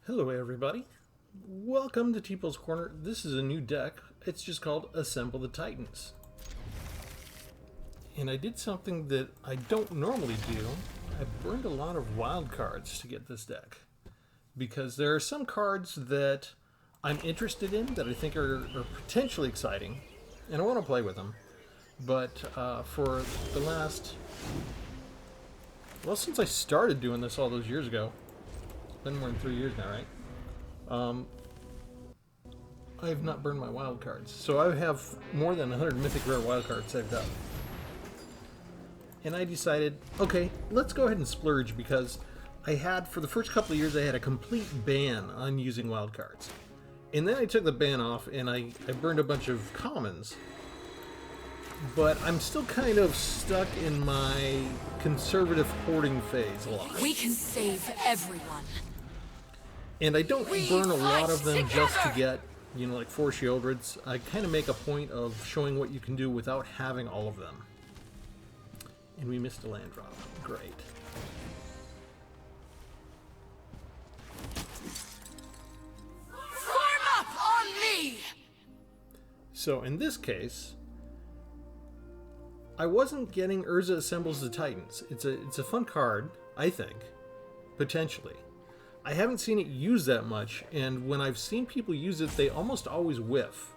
Hello everybody, welcome to Tpull's Corner. This is a new deck. It's just called Assemble the Titans. And I did something that I don't normally do. I burned a lot of wild cards to get this deck. Because there are some cards that I'm interested in that I think are potentially exciting. And I want to play with them. But for the last... well, since I started doing this all those years ago, been more than 3 years now, right? I have not burned my wild cards. So I have more than 100 mythic rare wild cards saved up. And I decided, okay, let's go ahead and splurge because I had, for the first couple of years, I had a complete ban on using wild cards. And then I took the ban off and I burned a bunch of commons. But I'm still kind of stuck in my conservative hoarding phase a lot. We can save everyone. And I don't burn a lot of them just to get, you know, like 4 Shieldreds. I kind of make a point of showing what you can do without having all of them. And we missed a land drop. Great. Form up on me! So in this case, I wasn't getting Urza Assembles the Titans. It's a fun card, I think, potentially. I haven't seen it used that much, and when I've seen people use it, they almost always whiff.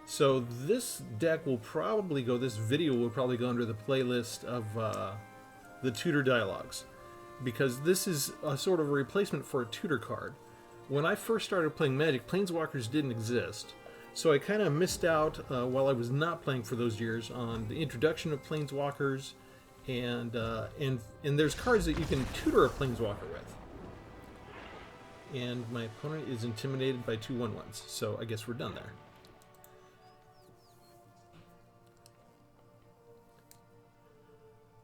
So this deck will probably go, this video will probably go under the playlist of the tutor dialogues, because this is a sort of a replacement for a tutor card. When I first started playing Magic, Planeswalkers didn't exist, so I kind of missed out while I was not playing for those years on the introduction of Planeswalkers, and there's cards that you can tutor a Planeswalker with. And my opponent is intimidated by 2 1/1s, so I guess we're done there.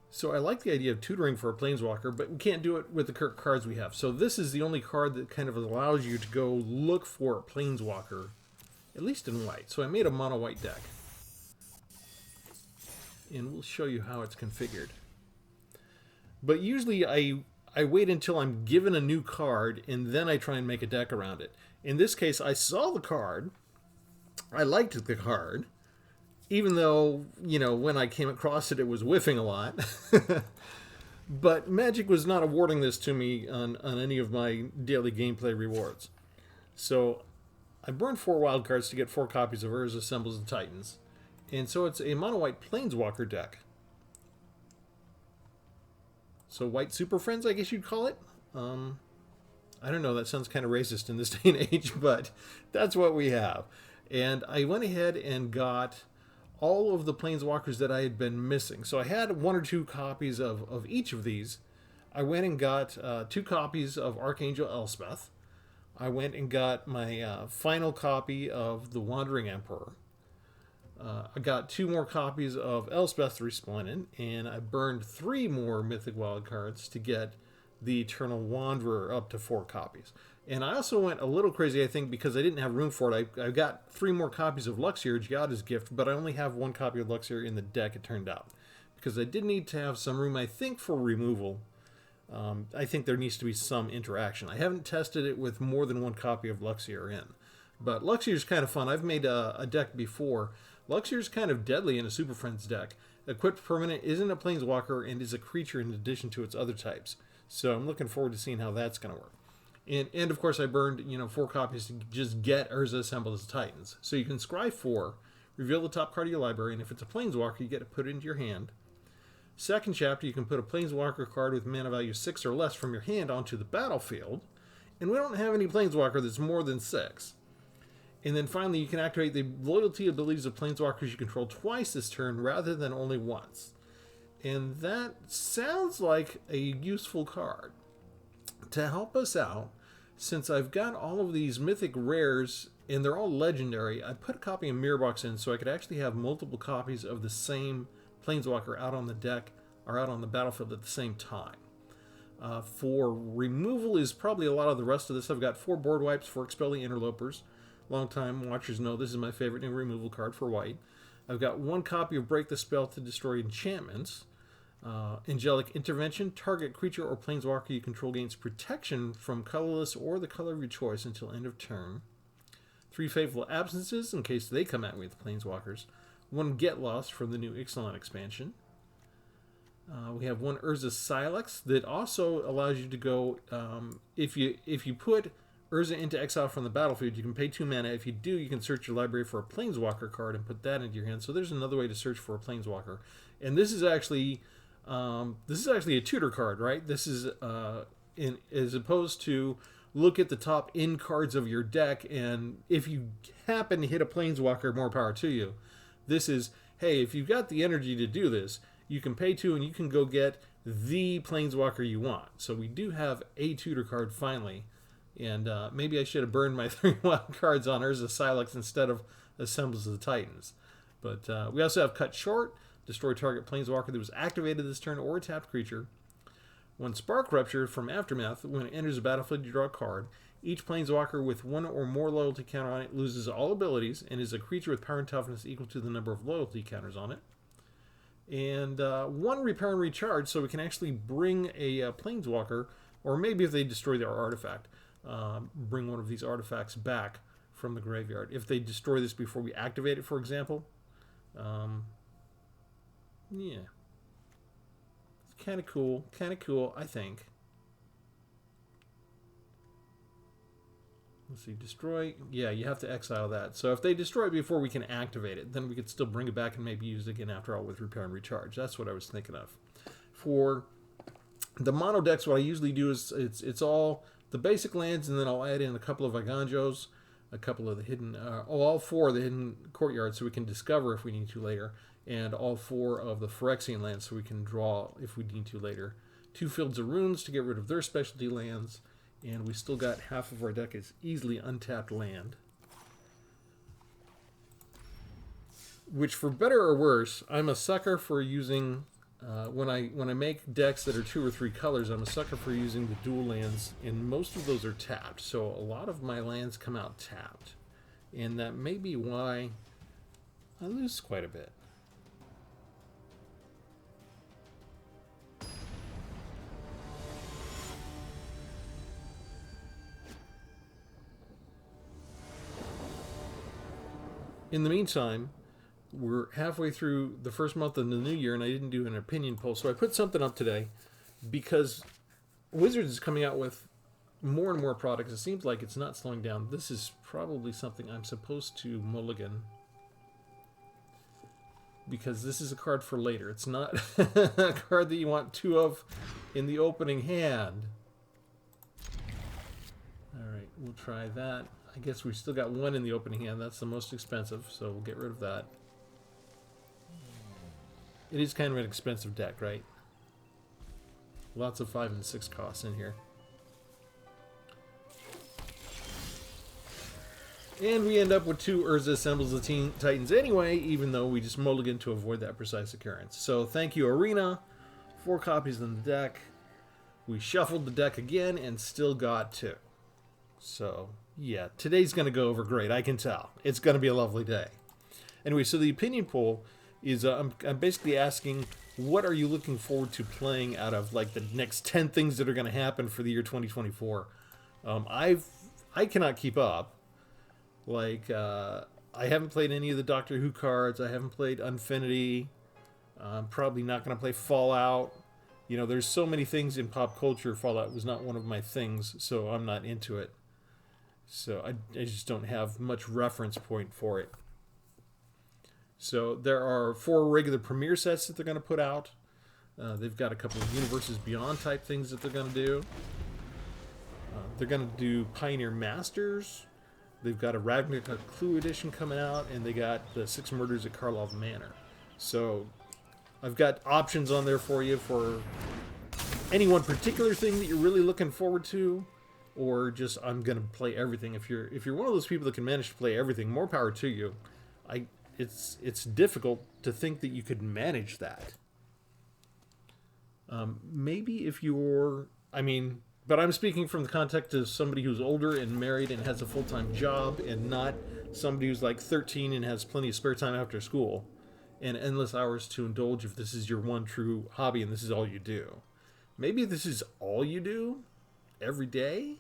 So I like the idea of tutoring for a Planeswalker, but we can't do it with the current cards we have. So this is the only card that kind of allows you to go look for a Planeswalker, at least in white. So I made a mono white deck. And we'll show you how it's configured. But usually I wait until I'm given a new card, and then I try and make a deck around it. In this case, I saw the card, I liked the card, even though, you know, when I came across it, it was whiffing a lot. But Magic was not awarding this to me on any of my daily gameplay rewards. So I burned 4 wild cards to get 4 copies of Urza Assembles the Titans. And so it's a mono-white Planeswalker deck. So white super friends, I guess you'd call it. I don't know, that sounds kind of racist in this day and age, but that's what we have. And I went ahead and got all of the Planeswalkers that I had been missing. So I had 1 or 2 copies of each of these. I went and got 2 copies of Archangel Elspeth. I went and got my final copy of the Wandering Emperor. I got 2 more copies of Elspeth Resplendent, and I burned 3 more Mythic Wild cards to get the Eternal Wanderer up to 4 copies. And I also went a little crazy, I think, because I didn't have room for it. I got 3 more copies of Luxior, Giada's Gift, but I only have 1 copy of Luxior in the deck, it turned out. Because I did need to have some room, I think, for removal. I think there needs to be some interaction. I haven't tested it with more than 1 copy of Luxior in. But Luxior's kind of fun. I've made a deck before. Luxior's kind of deadly in a Super Friends deck. Equipped permanent isn't a Planeswalker and is a creature in addition to its other types. So I'm looking forward to seeing how that's going to work. And of course I burned, you know, 4 copies to just get Urza Assembled as Titans. So you can scry 4, reveal the top card of your library, and if it's a Planeswalker, you get to put it into your hand. Second chapter, you can put a Planeswalker card with mana value 6 or less from your hand onto the battlefield. And we don't have any Planeswalker that's more than 6. And then finally, you can activate the loyalty abilities of Planeswalkers you control twice this turn rather than only once. And that sounds like a useful card. To help us out, since I've got all of these mythic rares, and they're all legendary, I put a copy of Mirrorbox in so I could actually have multiple copies of the same Planeswalker out on the deck or out on the battlefield at the same time. For removal is probably a lot of the rest of this. I've got 4 board wipes for Expel the Interlopers. Long-time watchers know this is my favorite new removal card for white. I've got 1 copy of Break the Spell to destroy enchantments. Angelic Intervention. Target creature or planeswalker you control gains protection from colorless or the color of your choice until end of turn. 3 Faithful Absences in case they come at me with planeswalkers. 1 Get Lost from the new Ixalan expansion. We have 1 Urza Silex that also allows you to go, if you put Urza into exile from the battlefield, you can pay 2 mana. If you do, you can search your library for a planeswalker card and put that into your hand. So there's another way to search for a planeswalker. And this is actually a tutor card, right? This is as opposed to look at the top end cards of your deck, and if you happen to hit a planeswalker, more power to you. This is, hey, if you've got the energy to do this, you can pay 2 and you can go get the planeswalker you want. So we do have a tutor card finally. And maybe I should have burned my 3 wild cards on Urza Silex instead of Assembles of the Titans. But we also have Cut Short. Destroy target planeswalker that was activated this turn or a tapped creature. 1 Spark Rupture from Aftermath. When it enters the battlefield, you draw a card. Each planeswalker with 1 or more loyalty counter on it loses all abilities and is a creature with power and toughness equal to the number of loyalty counters on it. And 1 Repair and Recharge, so we can actually bring a planeswalker, or maybe if they destroy their artifact, bring one of these artifacts back from the graveyard. If they destroy this before we activate it, for example. Yeah. It's kind of cool, I think. Let's see, destroy. Yeah, you have to exile that. So if they destroy it before we can activate it, then we could still bring it back and maybe use it again after all with Repair and Recharge. That's what I was thinking of. For the mono decks, what I usually do is it's all the basic lands, and then I'll add in a couple of Iganjos, a couple of the hidden, all 4 of the hidden courtyards, so we can discover if we need to later, and all 4 of the Phyrexian lands, so we can draw if we need to later. 2 Fields of Runes to get rid of their specialty lands, and we still got half of our deck is easily untapped land. Which, for better or worse, I'm a sucker for using. When I make decks that are 2 or 3 colors, I'm a sucker for using the dual lands, and most of those are tapped. So a lot of my lands come out tapped, and that may be why I lose quite a bit. In the meantime, we're halfway through the first month of the new year, and I didn't do an opinion poll, so I put something up today because Wizards is coming out with more and more products. It seems like it's not slowing down. This is probably something I'm supposed to mulligan because this is a card for later. It's not a card that you want 2 of in the opening hand. All right, we'll try that. I guess we still got 1 in the opening hand. That's the most expensive, so we'll get rid of that. It is kind of an expensive deck, right? Lots of 5 and 6 costs in here. And we end up with 2 Urza Assembles of the Titans anyway, even though we just mulligan to avoid that precise occurrence. So thank you, Arena. 4 copies in the deck. We shuffled the deck again and still got 2. So, yeah, today's going to go over great, I can tell. It's going to be a lovely day. Anyway, so the opinion poll is I'm basically asking, what are you looking forward to playing out of like the next 10 things that are going to happen for the year 2024? I cannot keep up. Like, I haven't played any of the Doctor Who cards. I haven't played Unfinity. I'm probably not going to play Fallout. You know, there's so many things in pop culture. Fallout was not one of my things, so I'm not into it. So I just don't have much reference point for it. So there are 4 regular premiere sets that they're going to put out. They've got a couple of Universes Beyond type things that they're going to do. They're going to do Pioneer Masters. They've got a Ravnica Clue edition coming out, and they got the 6 Murders at Karlov Manor. So I've got options on there for you for any one particular thing that you're really looking forward to, or just I'm going to play everything. If you're one of those people that can manage to play everything, more power to you. It's difficult to think that you could manage that. Maybe if you're, but I'm speaking from the context of somebody who's older and married and has a full-time job, and not somebody who's like 13 and has plenty of spare time after school. and endless hours to indulge if this is your one true hobby and this is all you do. Maybe this is all you do every day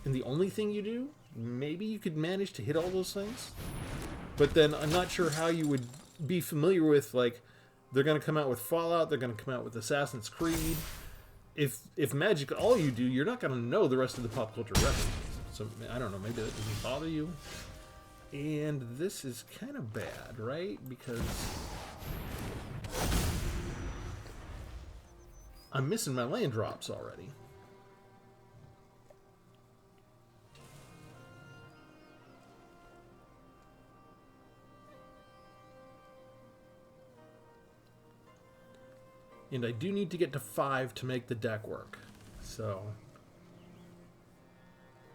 and the only thing you do. Maybe you could manage to hit all those things. But then I'm not sure how you would be familiar with, like, they're going to come out with Fallout, they're going to come out with Assassin's Creed. If Magic all you do, you're not going to know the rest of the pop culture references. So, I don't know, maybe that doesn't bother you. And this is kind of bad, right? Because I'm missing my land drops already. And I do need to get to 5 to make the deck work. So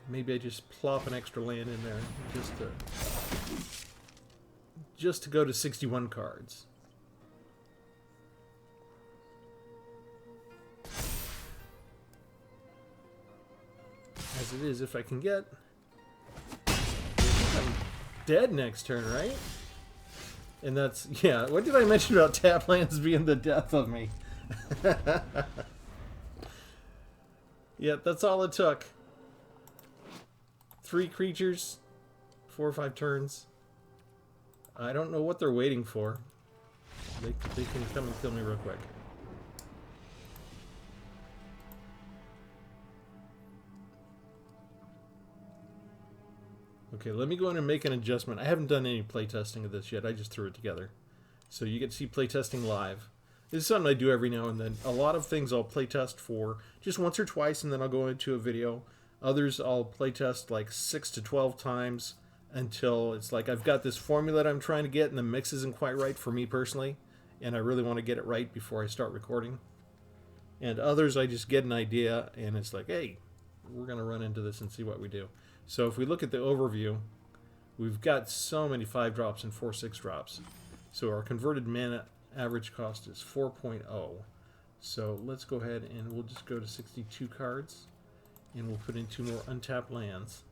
maybe I just plop an extra land in there just to go to 61 cards. As it is, if I can get... I'm dead next turn, right? And that's... Yeah, what did I mention about tap lands being the death of me? Yeah, that's all it took. 3 creatures, 4 or 5 turns. I don't know what they're waiting for. They can come and kill me real quick. Okay, let me go in and make an adjustment. I haven't done any playtesting of this yet. I just threw it together. So you get to see playtesting live. This is something I do every now and then. A lot of things I'll playtest for just once or twice, and then I'll go into a video. Others I'll playtest like 6 to 12 times until it's like I've got this formula that I'm trying to get, and the mix isn't quite right for me personally, and I really want to get it right before I start recording. And others I just get an idea, and it's like, hey, we're going to run into this and see what we do. So if we look at the overview, we've got so many 5 drops and 4 6 drops. So our converted mana average cost is 4.0. So let's go ahead and we'll just go to 62 cards, and we'll put in 2 more untapped lands.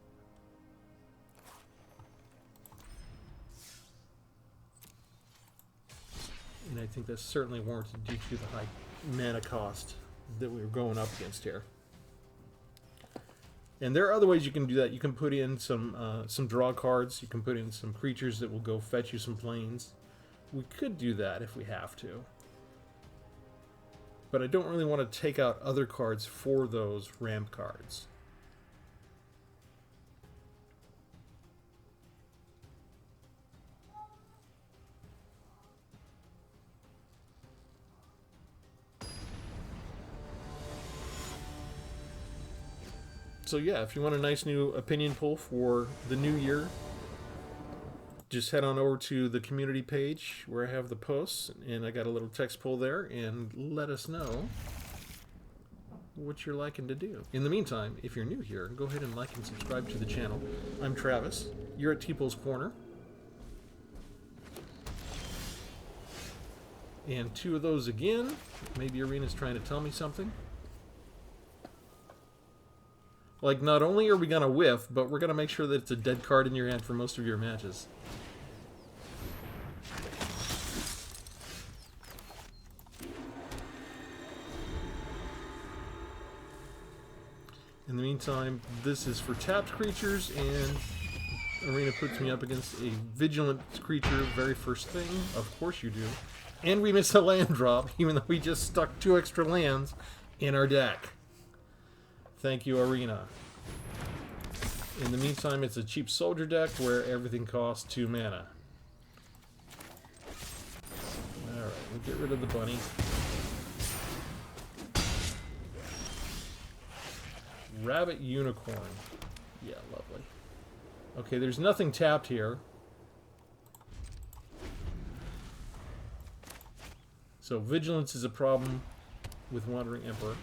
And I think that's certainly warranted due to the high mana cost that we were going up against here. And there are other ways you can do that. You can put in some draw cards. You can put in some creatures that will go fetch you some planes. We could do that if we have to. But I don't really want to take out other cards for those ramp cards. So yeah, if you want a nice new opinion poll for the new year, just head on over to the community page where I have the posts, and I got a little text poll there, and let us know what you're liking to do. In the meantime, if you're new here, go ahead and like and subscribe to the channel. I'm Travis. You're at Tpull's Corner. And 2 of those again. Maybe Arena's trying to tell me something. Like, not only are we going to whiff, but we're going to make sure that it's a dead card in your hand for most of your matches. In the meantime, this is for tapped creatures, and Arena puts me up against a vigilant creature very first thing. Of course you do. And we missed a land drop, even though we just stuck 2 extra lands in our deck. Thank you, Arena. In the meantime, it's a cheap soldier deck where everything costs 2 mana. Alright, we'll get rid of the bunny. Rabbit Unicorn. Yeah, lovely. Okay, there's nothing tapped here. So Vigilance is a problem with Wandering Emperor.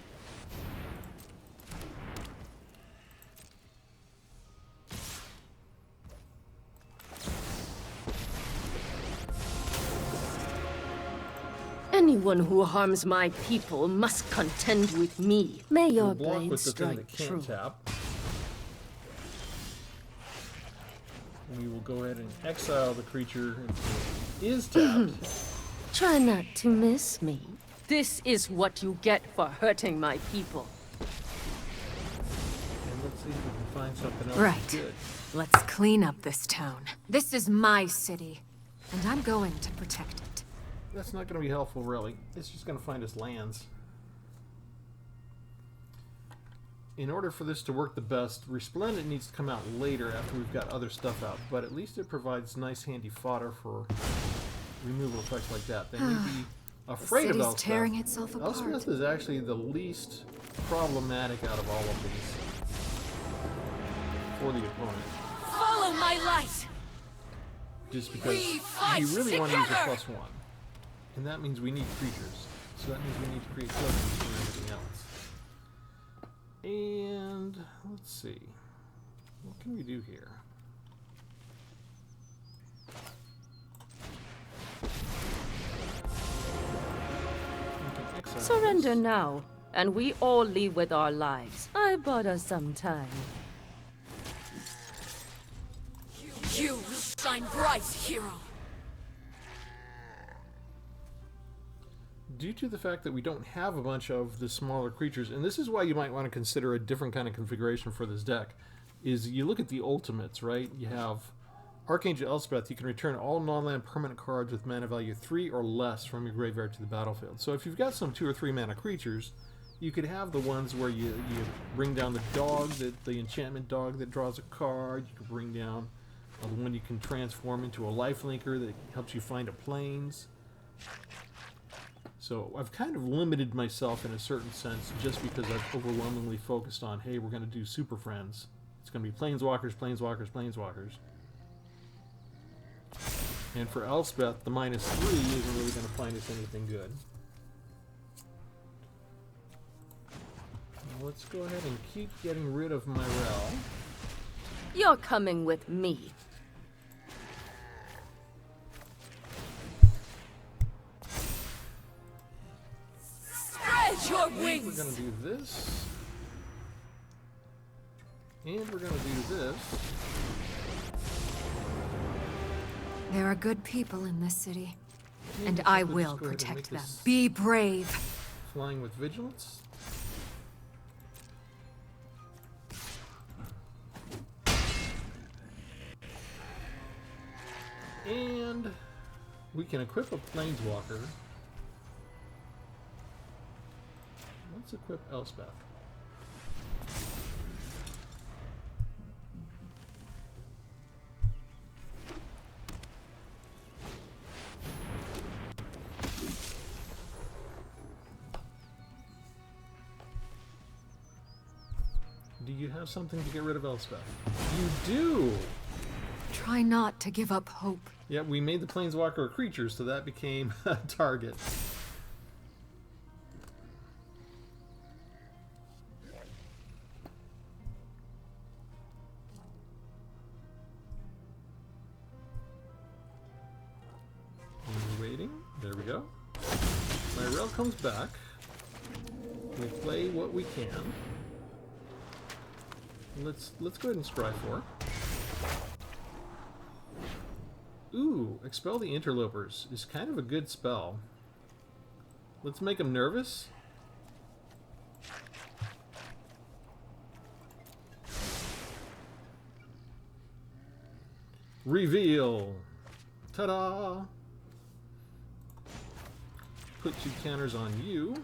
Anyone who harms my people must contend with me. May your Block blade with the thing strike that can't true. tap. We will go ahead and exile the creature if it is tapped. Try not to miss me. This is what you get for hurting my people. And let's see if we can find something else Right. good. Let's clean up this town. This is my city, and I'm going to protect it. That's not going to be helpful, really. It's just going to find us lands. In order for this to work the best, Resplendent needs to come out later after we've got other stuff out, but at least it provides nice handy fodder for removal effects like that. They may be afraid of City's Elspeth. tearing itself apart. Elspeth is actually the least problematic out of all of these for the opponent. Follow my light. Just because We fight you really want to use a together! +1. And that means we need creatures. So that means we need to create tokens for everything else. And let's see. What can we do here? We can exile Surrender this. now, and we all leave with our lives. I bought us some time. You will shine bright, hero. Due to the fact that we don't have a bunch of the smaller creatures, and this is why you might want to consider a different kind of configuration for this deck, is you look at the ultimates, right? You have Archangel Elspeth. You can return all non-land permanent cards with mana value 3 or less from your graveyard to the battlefield. So if you've got some 2 or 3 mana creatures, you could have the ones where you bring down the dog, the enchantment dog that draws a card. You could bring down the one you can transform into a lifelinker that helps you find a plains. So I've kind of limited myself in a certain sense just because I've overwhelmingly focused on, hey, we're going to do Super Friends. It's going to be Planeswalkers, Planeswalkers, Planeswalkers. And for Elspeth, the -3 isn't really going to find us anything good. Now let's go ahead and keep getting rid of Myrel. You're coming with me. Spread your We're wings. going to do this. And we're going to do this. There are good people in this city, and we'll I just will go ahead and protect make them. this Be brave. Flying with Vigilance. And we can equip a Planeswalker. Let's equip Elspeth. Do you have something to get rid of Elspeth? You do! Try not to give up hope. Yeah, we made the Planeswalker a creature, so that became a target. And we're waiting. There we go. Myrel comes back. We play what we can. Let's go ahead and scry for. Ooh, Expel the Interlopers is kind of a good spell. Let's make them nervous. Reveal! Ta-da! Put 2 counters on you.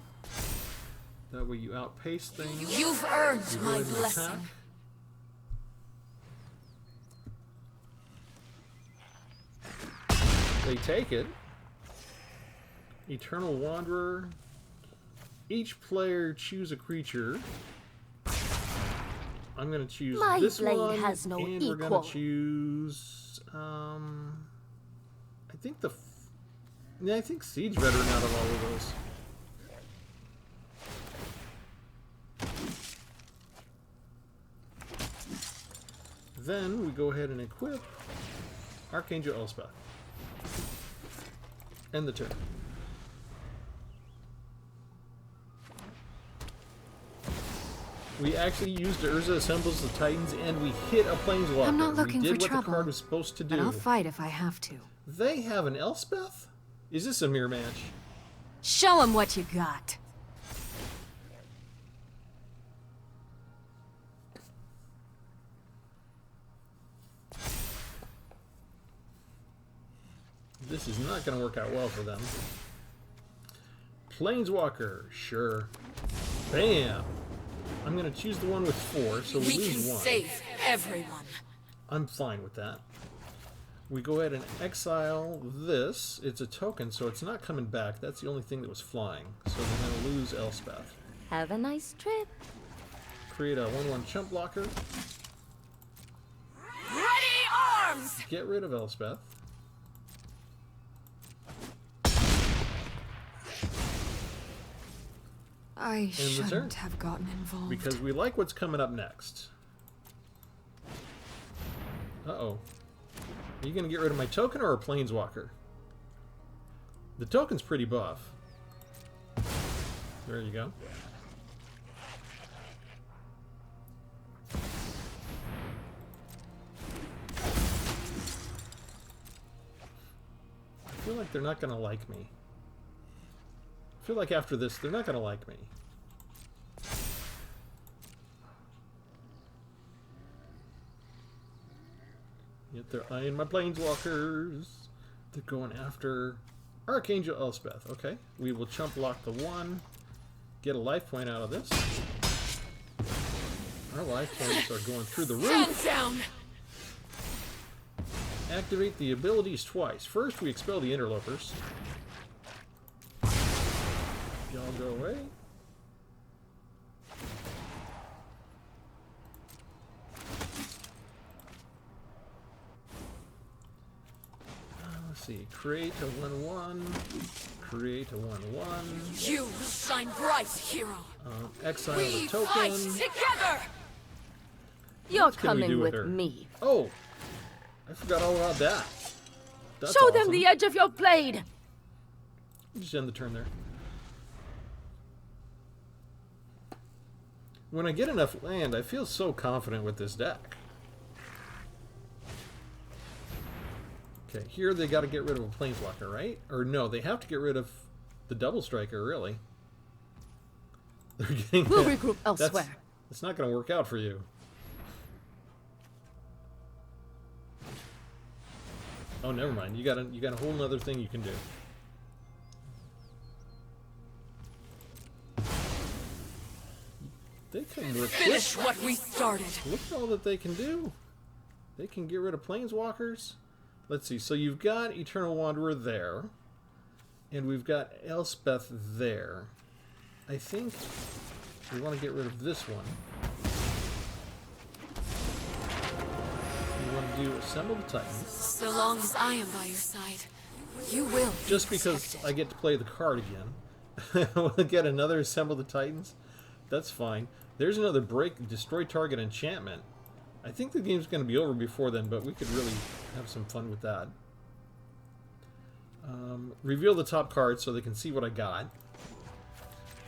That way you outpace things. You've earned You go my ahead and blessing. attack. They take it. Eternal Wanderer. Each player choose a creature. I'm going to choose My this blade one, has no and we're going equal. to choose. I think I think Siege Veteran out of all of those. Then we go ahead and equip Archangel Elspeth. End the turn. We actually used Urza Assembles the Titans, and we hit a Planeswalker. I'm not looking we did for what trouble, the card was supposed to but do. I'll fight if I have to. They have an Elspeth? Is this a mirror match? Show 'em what you got. This is not going to work out well for them. Planeswalker, sure. Bam! I'm going to choose the one with 4, so we We lose can 1. save everyone. I'm fine with that. We go ahead and exile this. It's a token, so it's not coming back. That's the only thing that was flying. So we're going to lose Elspeth. Have a nice trip. Create a 1/1 chump blocker. Ready arms! Get rid of Elspeth. I return. shouldn't have gotten involved. Because we like what's coming up next. Uh-oh. Are you going to get rid of my token or a Planeswalker? The token's pretty buff. There you go. I feel like they're not going to like me. I feel like after this, they're not going to like me. Yet they're eyeing my Planeswalkers. They're going after Archangel Elspeth. Okay, we will chump block the 1. Get a life point out of this. Our life points are going through the Stand roof. down! Activate the abilities twice. First, we expel the interlopers. Y'all go away. Let's see. Create a 1/1. Create a 1/1. You will shine bright, hero. Exile We the token. fight together! You're What can we coming do with her? me. Oh, I forgot all about that. That's Show them awesome. the edge of your blade. Just end the turn there. When I get enough land, I feel so confident with this deck. Okay, here they got to get rid of a Planeswalker, right? Or no, they have to get rid of the Double Striker, really. They're getting We'll regroup elsewhere. It's not going to work out for you. Oh, never mind. You got a whole other thing you can do. They can work. Finish what we started. Look at all that they can do. They can get rid of Planeswalkers. Let's see. So you've got Eternal Wanderer there. And we've got Elspeth there. I think we want to get rid of this one. We want to do Assemble the Titans. So long as I am by your side, you will be Just because protected. I get to play the card again. I want to get another Assemble the Titans. That's fine. There's another break, destroy target enchantment. I think the game's going to be over before then, but we could really have some fun with that. Reveal the top card so they can see what I got.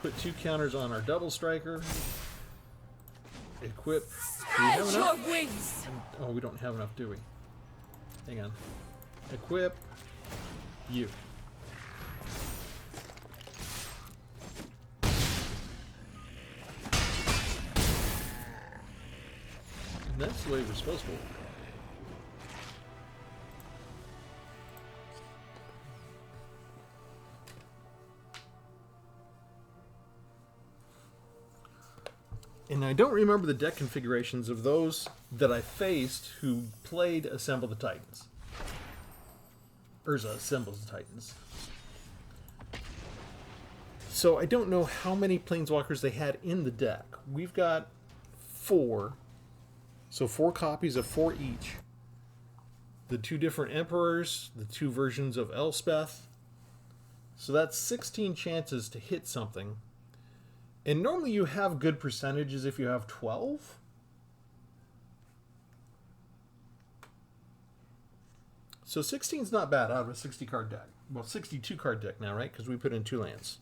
Put 2 counters on our Double Striker. Equip. Do we have Spread enough? your wings! Oh, we don't have enough, do we? Hang on. Equip. You. And that's the way we're supposed to work. And I don't remember the deck configurations of those that I faced who played Assemble the Titans. Urza Assembles the Titans. So I don't know how many Planeswalkers they had in the deck. We've got 4. So 4 copies of 4 each. The 2 different Emperors, the 2 versions of Elspeth. So that's 16 chances to hit something. And normally you have good percentages if you have 12. So 16 is not bad out of a 60 card deck. Well, 62 card deck now, right? Because we put in 2 lands.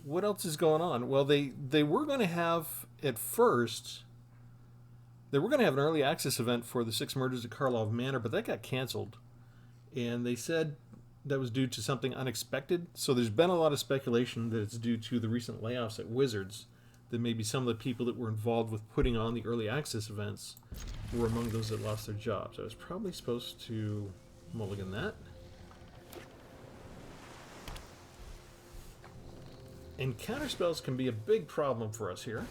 what else is going on? Well, they were going to have at first. They were going to have an early access event for the Six Murders at Karlov Manor, but that got canceled. And they said that was due to something unexpected. So there's been a lot of speculation that it's due to the recent layoffs at Wizards, that maybe some of the people that were involved with putting on the early access events were among those that lost their jobs. I was probably supposed to mulligan that. And counterspells can be a big problem for us here,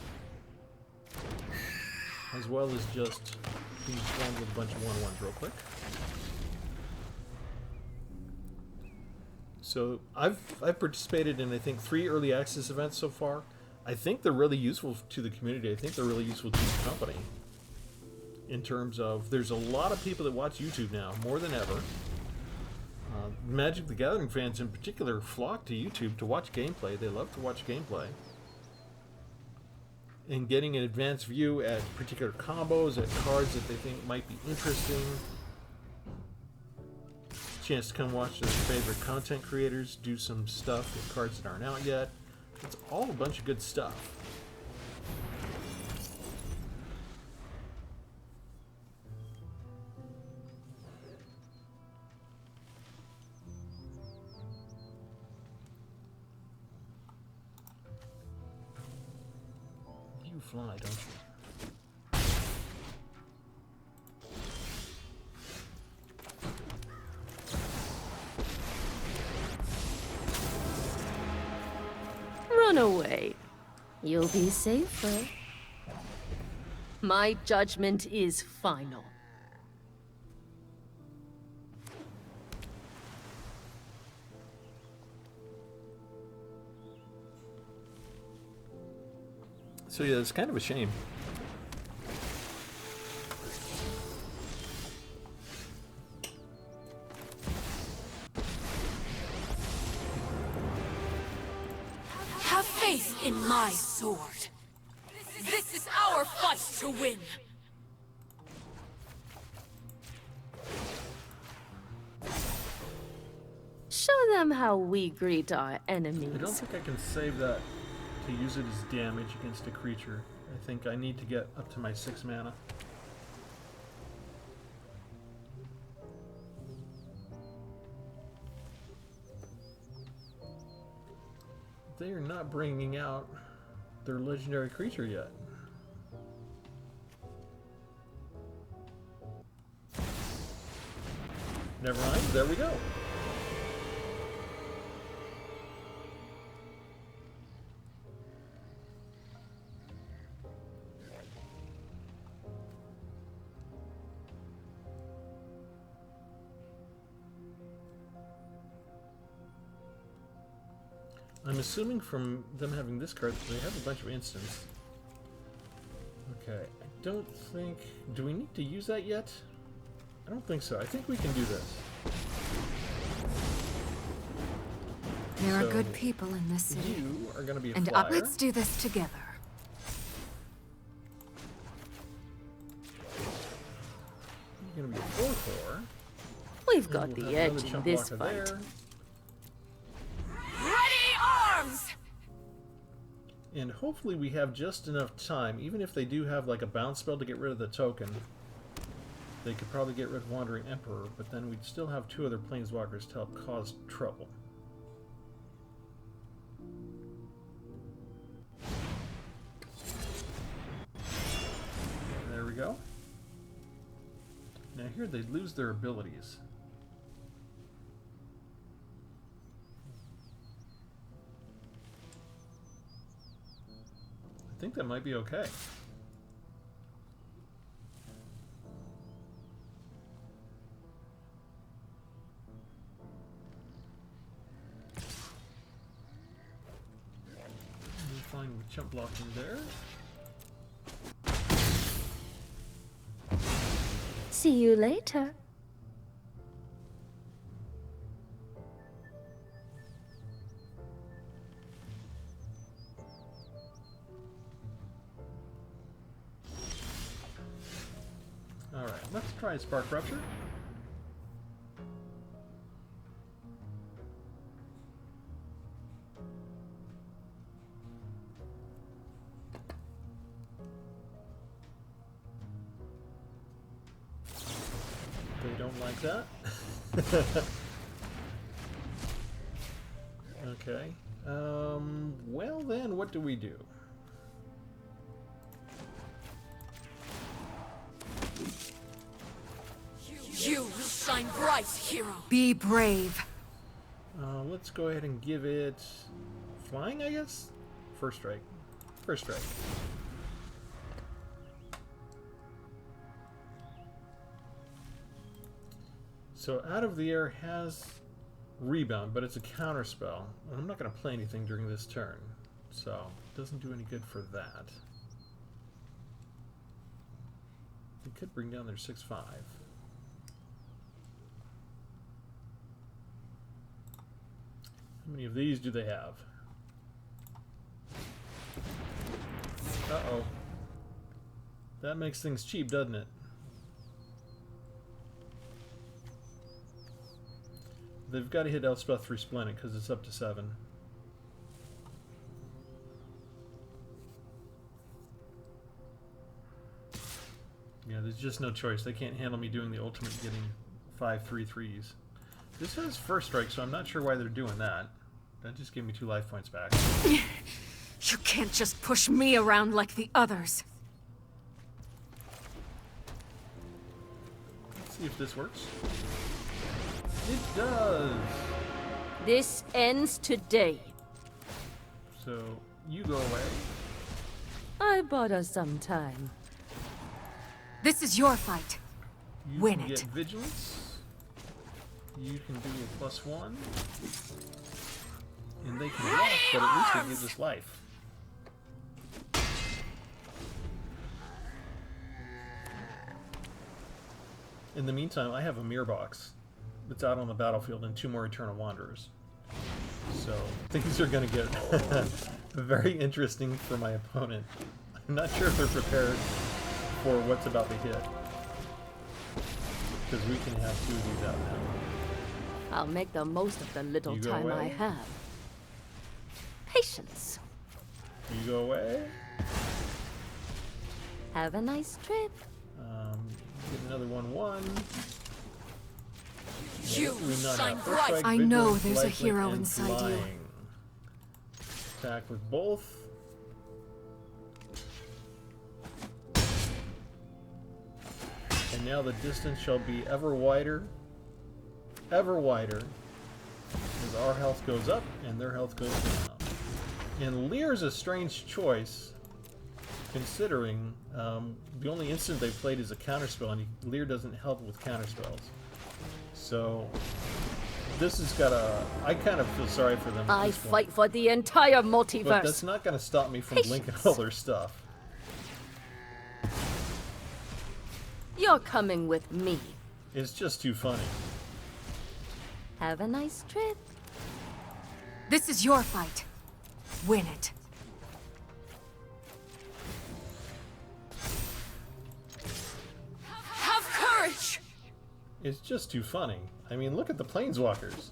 as well as just being swarmed with a bunch of 1/1s real quick. So I've participated in, I think, 3 early access events so far. I think they're really useful to the community. I think they're really useful to the company. In terms of, there's a lot of people that watch YouTube now, more than ever. Magic the Gathering fans in particular flock to YouTube to watch gameplay. They love to watch gameplay. And getting an advanced view at particular combos, at cards that they think might be interesting. Chance to come watch their favorite content creators do some stuff with cards that aren't out yet. It's all a bunch of good stuff. You fly, don't you? Run away. You'll be safer. My judgment is final. So yeah, it's kind of a shame. Have faith in my sword. This is our fight to win. Show them how we greet our enemies. I don't think I can save that to use it as damage against a creature. I think I need to get up to my 6 mana. They are not bringing out their legendary creature yet. Never mind, there we go. I'm assuming from them having this card that they have a bunch of instants. Okay, I don't think... Do we need to use that yet? I don't think so. I think we can do this. There are So, good people in this city. You are going to be a And flyer. let's do this together. You're going to be a 4/4. We've got the edge in this fight. There. Ready arms! And hopefully we have just enough time, even if they do have like a bounce spell to get rid of the token. They could probably get rid of Wandering Emperor, but then we'd still have 2 other Planeswalkers to help cause trouble. There we go. Now here they lose their abilities. I think that might be okay. We're fine with jump blocking there. See you later. Alright, let's try Spark Rupture. don't like that. Okay. Well then, what do we do? You will shine bright, hero. Be brave. Let's go ahead and give it flying, I guess? First strike. First strike. So out of the air has rebound, but it's a counter spell. I'm not going to play anything during this turn, so it doesn't do any good for that. It could bring down their 6/5. How many of these do they have? Uh-oh. That makes things cheap, doesn't it? They've got to hit Elspeth Resplendent because it's up to 7. Yeah, there's just no choice. They can't handle me doing the ultimate getting 5 3/3s. This has first strike, so I'm not sure why they're doing that. That just gave me 2 life points back. You can't just push me around like the others. Let's see if this works. It does! This ends today. So, you go away. I bought us some time. This is your fight. You Win can it. get Vigilance. You can do a +1. And they can block, but at least it gives us life. In the meantime, I have a mirror box that's out on the battlefield and 2 more Eternal Wanderers. So things are going to get very interesting for my opponent. I'm not sure if they're prepared for what's about to hit. Because we can have 2 of these out now. I'll make the most of the little You go time I away. have. Patience. You go away. Have a nice trip. Get another 1/1. You We knock shine out first bright. strike, I know vigilance, there's a lifelink, hero and inside you. flying. Attack with both. And now the distance shall be ever wider, as our health goes up and their health goes down. And Lear's a strange choice, considering the only instant they played is a counterspell, and Lear doesn't help with counterspells. So this has got a... I kind of feel sorry for them at I this point. fight for the entire But multiverse. that's not going to stop me from Patience. linking all their stuff. You're coming with me. It's just too funny. Have a nice trip. This is your fight. Win it. Have courage. It's just too funny. I mean, look at the Planeswalkers.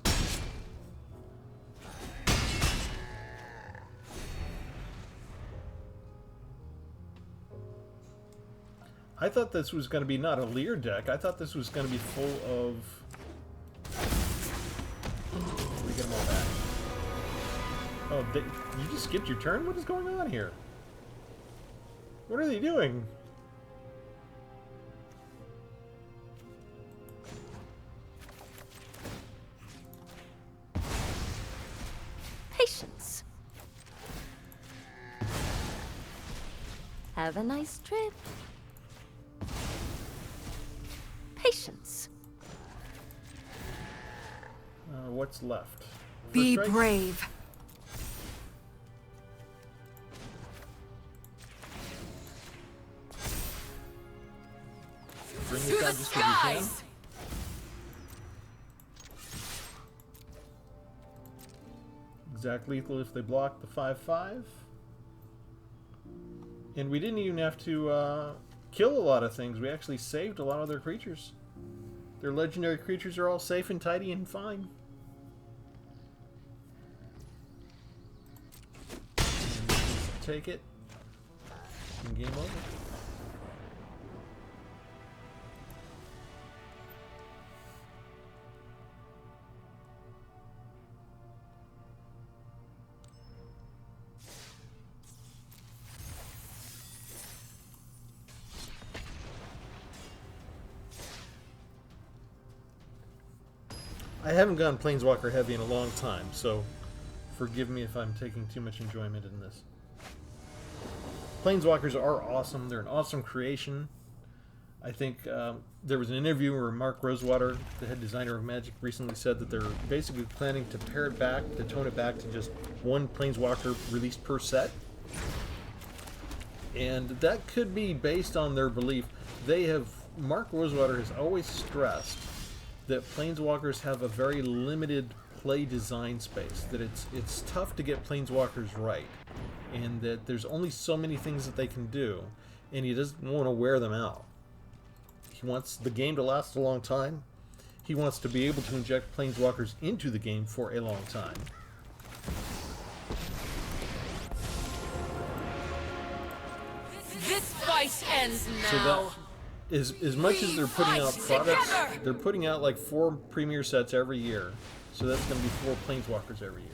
I thought this was going to be not a Lear deck. I thought this was going to be full of... We get them all back. Oh, you just skipped your turn? What is going on here? What are they doing? Patience. Have a nice trip. Patience. What's left? Be First strike? brave. Bring To this the down just 'cause we can. skies. Exact lethal if they block the 5/5. And we didn't even have to kill a lot of things. We actually saved a lot of their creatures. Their legendary creatures are all safe and tidy and fine. And just take it. And game over. I haven't gone Planeswalker heavy in a long time, so forgive me if I'm taking too much enjoyment in this. Planeswalkers are awesome. They're an awesome creation. I think there was an interview where Mark Rosewater, the head designer of Magic, recently said that they're basically planning to pare it back, to tone it back to just one Planeswalker released per set. And that could be based on their belief. Mark Rosewater has always stressed that Planeswalkers have a very limited play design space, that it's tough to get Planeswalkers right, and that there's only so many things that they can do, and he doesn't want to wear them out. He wants the game to last a long time. He wants to be able to inject Planeswalkers into the game for a long time. This fight ends now. So that, as much as they're putting out products, together. they're putting out like 4 premier sets every year. So that's going to be 4 Planeswalkers every year.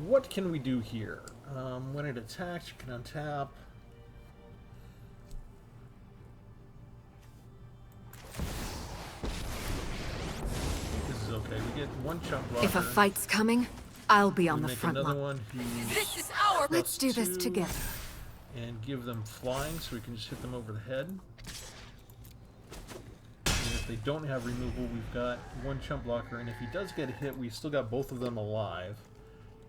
What can we do here? When it attacks, you can untap. This is okay. We get 1 chunk blocker. If a fight's coming, I'll be on We the make front another line. one who's This is our. Let's do this +2, together. and give them flying so we can just hit them over the head. And if they don't have removal, we've got 1 chump blocker, and if he does get a hit, we've still got both of them alive.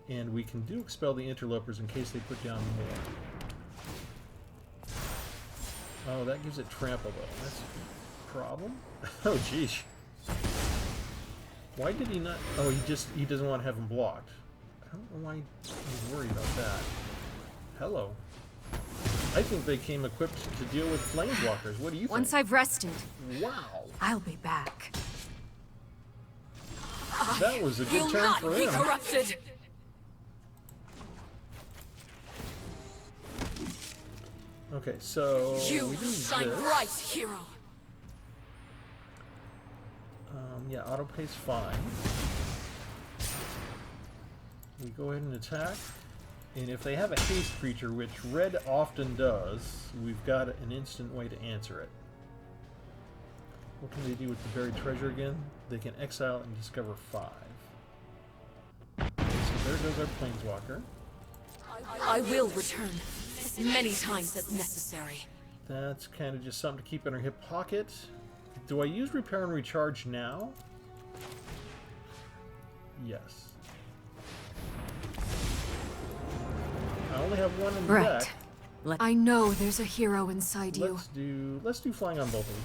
And we can do expel the interlopers in case they put down more. Oh, that gives it trample though. That's a problem. Oh, jeez. Why did he not? Oh, he doesn't want to have him blocked. I don't know why he's worried about that. Hello. I think they came equipped to deal with Planeswalkers. What do you Once think? I've rested, Wow. I'll be back. That was a good Will turn not for be him. corrupted. Okay, so You we do shine this. bright, hero. Yeah, auto pay's fine. We go ahead and attack. And if they have a haste creature, which red often does, we've got an instant way to answer it. What can they do with the buried treasure again? They can exile and discover 5. So there goes our Planeswalker. I will return as many times as necessary. That's kind of just something to keep in our hip pocket. Do I use repair and recharge now? Yes. I only have 1 in the Right. deck. I know there's a hero inside you. Let's do flying on both of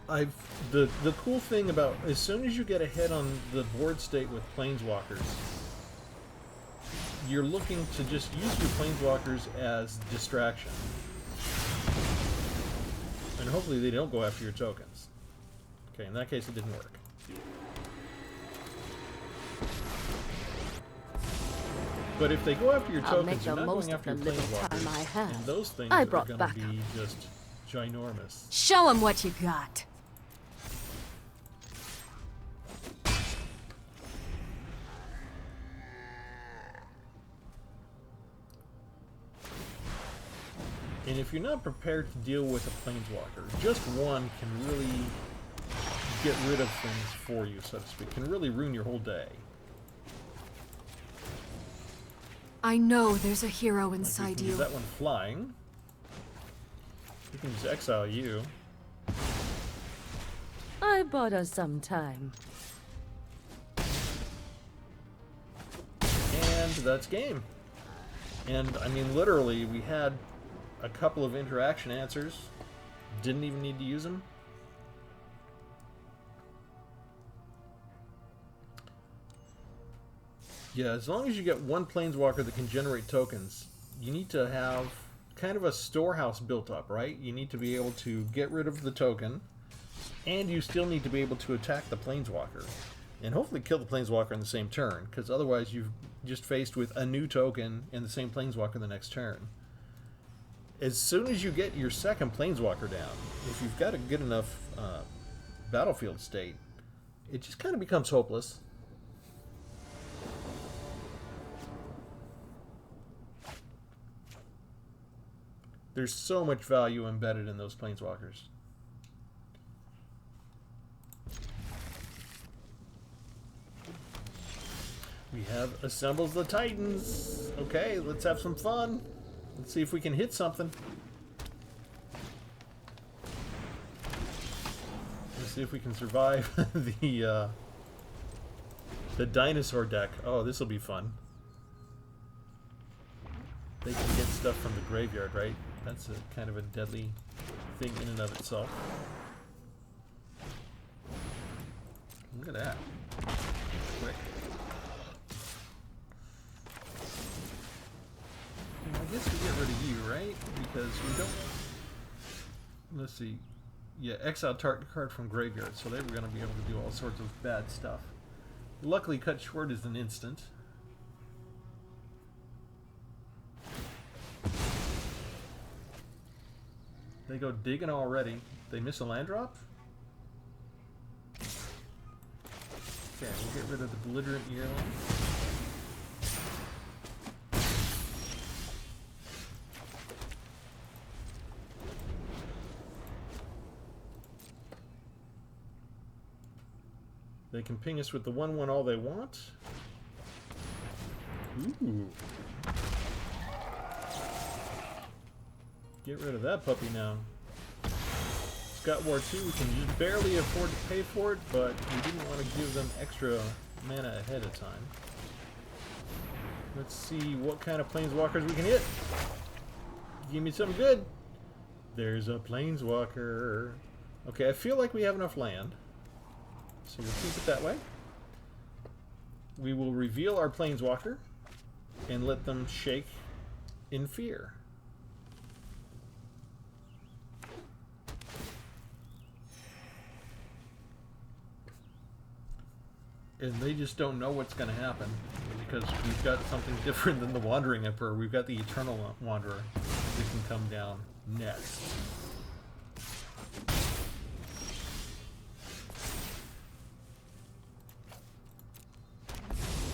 them. The cool thing about, as soon as you get ahead on the board state with Planeswalkers, you're looking to just use your Planeswalkers as distraction. And hopefully they don't go after your tokens. Okay, in that case it didn't work. But if they go after your I'll make tokens, you're the not most going of after the your little time I Planeswalkers. have. And those things I are brought going to backup. be just ginormous. Show 'em what you got. And if you're not prepared to deal with a Planeswalker, just one can really get rid of things for you, so to speak. Can really ruin your whole day. I know there's a hero Like we inside can you. use that one flying. We can just exile you. I bought us some time. And that's game. And, I mean, literally, we had a couple of interaction answers. Didn't even need to use them. Yeah, as long as you get one Planeswalker that can generate tokens, you need to have kind of a storehouse built up, right? You need to be able to get rid of the token, and you still need to be able to attack the Planeswalker. And hopefully kill the Planeswalker in the same turn, because otherwise you've just faced with a new token and the same Planeswalker the next turn. As soon as you get your second Planeswalker down, if you've got a good enough battlefield state, it just kind of becomes hopeless. There's so much value embedded in those planeswalkers. We have assembles the Titans. Okay, let's have some fun. Let's see if we can hit something. Let's see if we can survive the dinosaur deck. Oh, this will be fun. They can get stuff from the graveyard, right? That's a kind of a deadly thing in and of itself. Look at that. Quick. Well, I guess we get rid of you, right? Because we don't... Let's see. Yeah, exile target card from graveyard, so they were going to be able to do all sorts of bad stuff. Luckily, cut short is an instant. They go digging already. They miss a land drop? Okay, we'll get rid of the belligerent yearling. They can ping us with the 1/1 all they want. Ooh. Get rid of that puppy now. Scott War 2, we can just barely afford to pay for it, but we didn't want to give them extra mana ahead of time. Let's see what kind of planeswalkers we can hit. Give me something good. There's a planeswalker. Okay, I feel like we have enough land. So we'll keep it that way. We will reveal our planeswalker and let them shake in fear. And they just don't know what's going to happen because we've got something different than the Wandering Emperor. We've got the Eternal Wanderer that can come down next.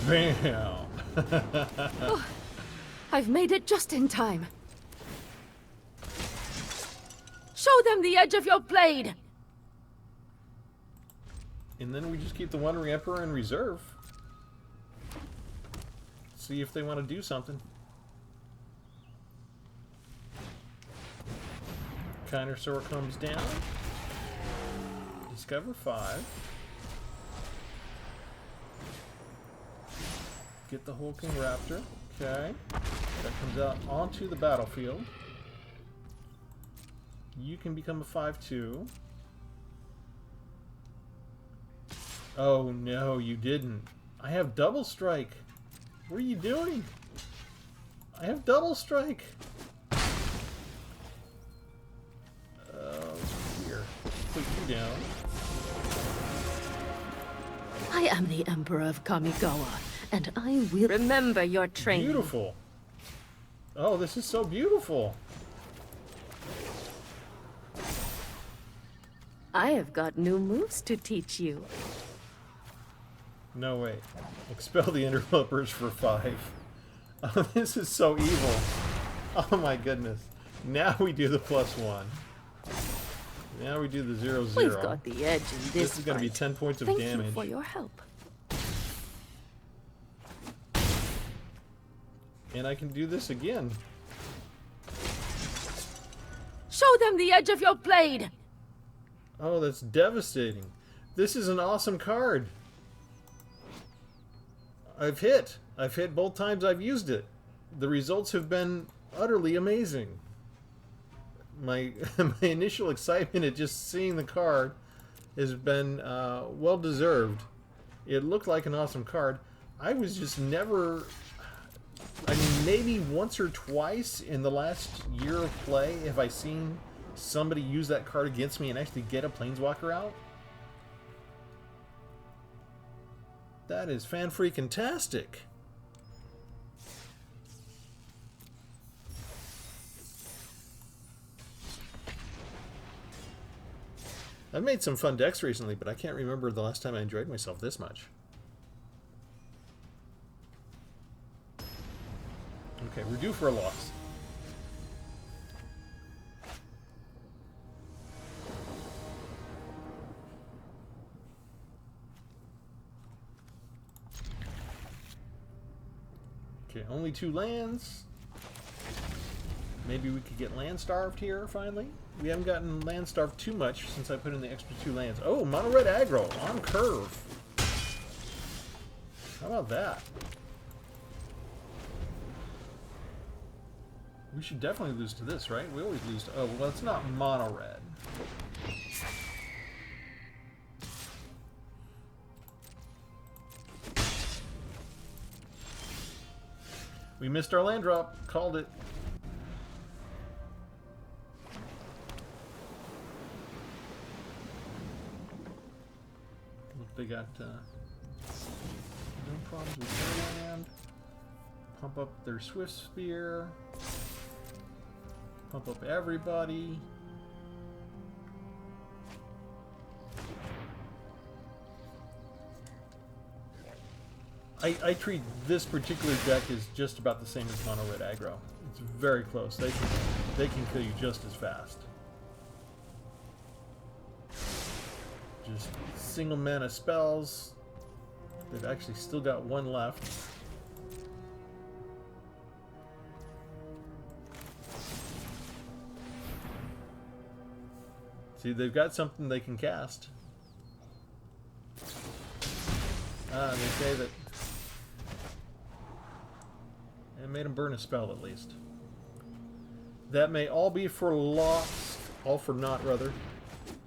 Bam! Oh, I've made it just in time. Show them the edge of your blade! And then we just keep the Wandering Emperor in reserve. See if they want to do something. Countersaur comes down. Discover 5. Get the Hulking Raptor. Okay. That comes out onto the battlefield. You can become a 5/2. Oh no, you didn't. I have double strike. What are you doing? I have double strike. Oh, here. Put you down. I am the Emperor of Kamigawa, and I will remember your training. Beautiful. Oh, this is so beautiful. I have got new moves to teach you. No, wait. Expel the interlopers for 5. Oh, this is so evil. Oh my goodness. Now we do the +1. Now we do the 0/0. We've got the edge in this This is going to be fight. 10 points of Thank damage. you for your help. And I can do this again. Show them the edge of your blade! Oh, that's devastating. This is an awesome card. I've hit both times I've used it. The results have been utterly amazing. My initial excitement at just seeing the card has been well deserved. It looked like an awesome card. I was just never... I mean, maybe once or twice in the last year of play have I seen somebody use that card against me and actually get a Planeswalker out. That is fan-freaking-tastic. I've made some fun decks recently, but I can't remember the last time I enjoyed myself this much. Okay, we're due for a loss. only 2 lands. Maybe we could get land starved here finally. We haven't gotten land starved too much since I put in the extra 2 lands. Oh, mono red aggro on curve. How about that? We should definitely lose to this, right? We always lose to... Oh, well, it's not mono red. We missed our land drop. Called it. Look, they got no problems with their land. Pump up their Swift Spear. Pump up everybody. I treat this particular deck as just about the same as mono red aggro. It's very close. They can kill you just as fast. Just single mana spells. They've actually still got 1 left. See, they've got something they can cast. They say that it made them burn a spell at least. That may all be for loss, all for naught rather,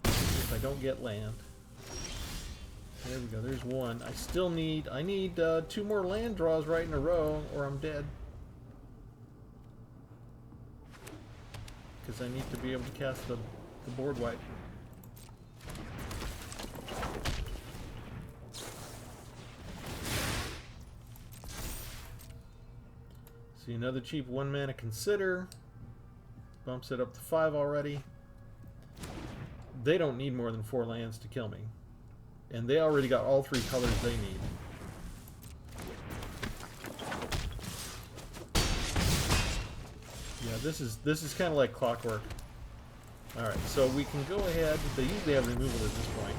if I don't get land. There we go, there's 1. I need 2 more land draws right in a row or I'm dead. Because I need to be able to cast the board wipe. See, another cheap 1 mana consider. Bumps it up to 5 already. They don't need more than 4 lands to kill me. And they already got all 3 colors they need. Yeah, this is kind of like clockwork. Alright, so we can go ahead. They usually have removal at this point.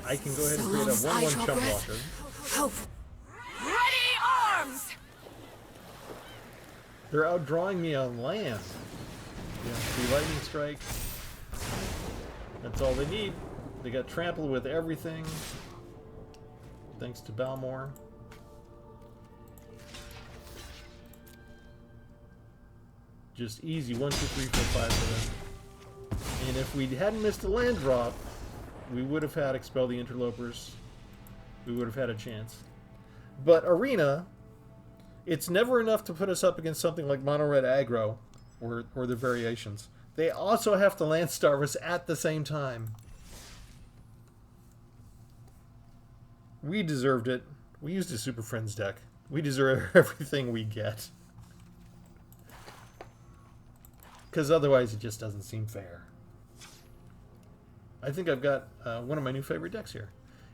I can go ahead and create a 1/1 chump blocker. Hope. Ready arms! They're outdrawing me on land. Yeah, see, lightning strike. That's all they need. They got trampled with everything. Thanks to Balmor. Just easy 1, 2, 3, 4, 5 for them. And if we hadn't missed a land drop, we would have had Expel the Interlopers. We would have had a chance. But Arena, it's never enough to put us up against something like mono red aggro or the variations. They also have to land starve us at the same time. We deserved it. We used a Super Friends deck. We deserve everything we get. Because otherwise it just doesn't seem fair. I think I've got one of my new favorite decks here.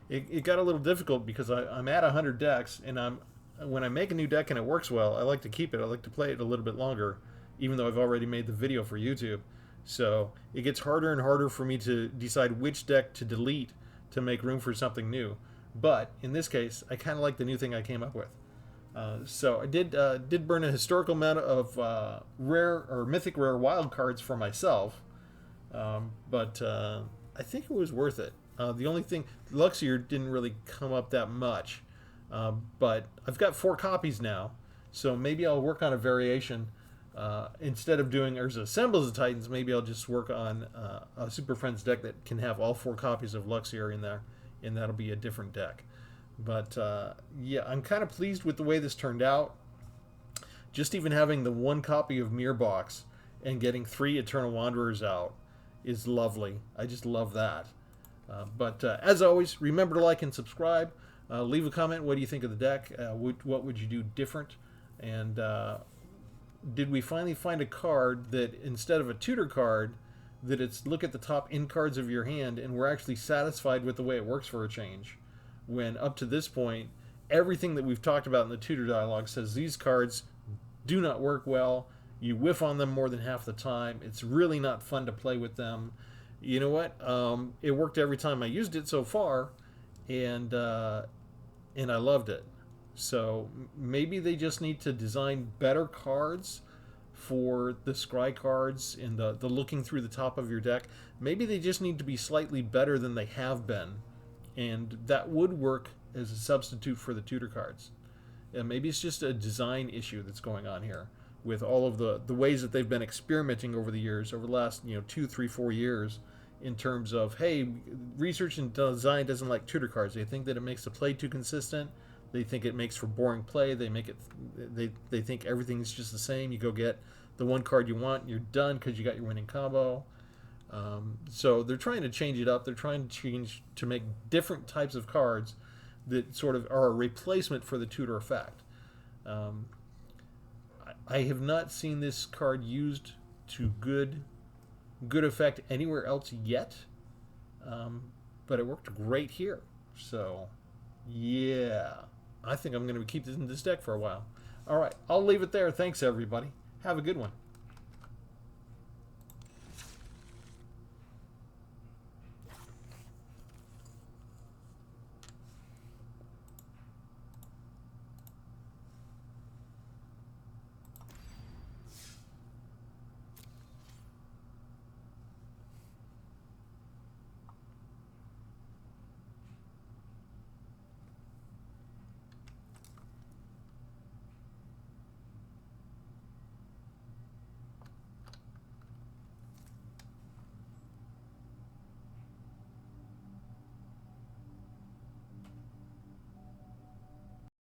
It got a little difficult because I'm at 100 decks, and when I make a new deck and it works well, I like to keep it. I like to play it a little bit longer, even though I've already made the video for YouTube. So it gets harder and harder for me to decide which deck to delete to make room for something new. But in this case, I kind of like the new thing I came up with. So I did burn a historical amount of rare or mythic rare wild cards for myself, but I think it was worth it. The only thing, Luxior didn't really come up that much, but I've got 4 copies now, so maybe I'll work on a variation. Instead of doing Urza Assembles of Titans, maybe I'll just work on a Super Friends deck that can have all 4 copies of Luxior in there, and that'll be a different deck. But yeah, I'm kind of pleased with the way this turned out. Just even having the 1 copy of Mirrorbox and getting 3 Eternal Wanderers out is lovely. I just love that. But as always, remember to like and subscribe. Leave a comment. What do you think of the deck? What would you do different? And did we finally find a card that, instead of a tutor card, that it's look at the top end cards of your hand, and we're actually satisfied with the way it works for a change? When up to this point, everything that we've talked about in the tutor dialogue says these cards do not work well. You whiff on them more than half the time. It's really not fun to play with them. You know what? It worked every time I used it so far, and I loved it. So maybe they just need to design better cards for the scry cards and the looking through the top of your deck. Maybe they just need to be slightly better than they have been, and that would work as a substitute for the tutor cards. And maybe it's just a design issue that's going on here with all of the ways that they've been experimenting over the years, over the last 2, 3, 4 years, in terms of, hey, research and design doesn't like tutor cards. They think that it makes the play too consistent. They think it makes for boring play. They think everything's just the same. You go get the one card you want, and you're done because you got your winning combo. So they're trying to change it up. They're trying to make different types of cards that sort of are a replacement for the tutor effect. I have not seen this card used to good effect anywhere else yet, but it worked great here. So yeah, I think I'm going to keep this in this deck for a while. All right, I'll leave it there. Thanks everybody. Have a good one.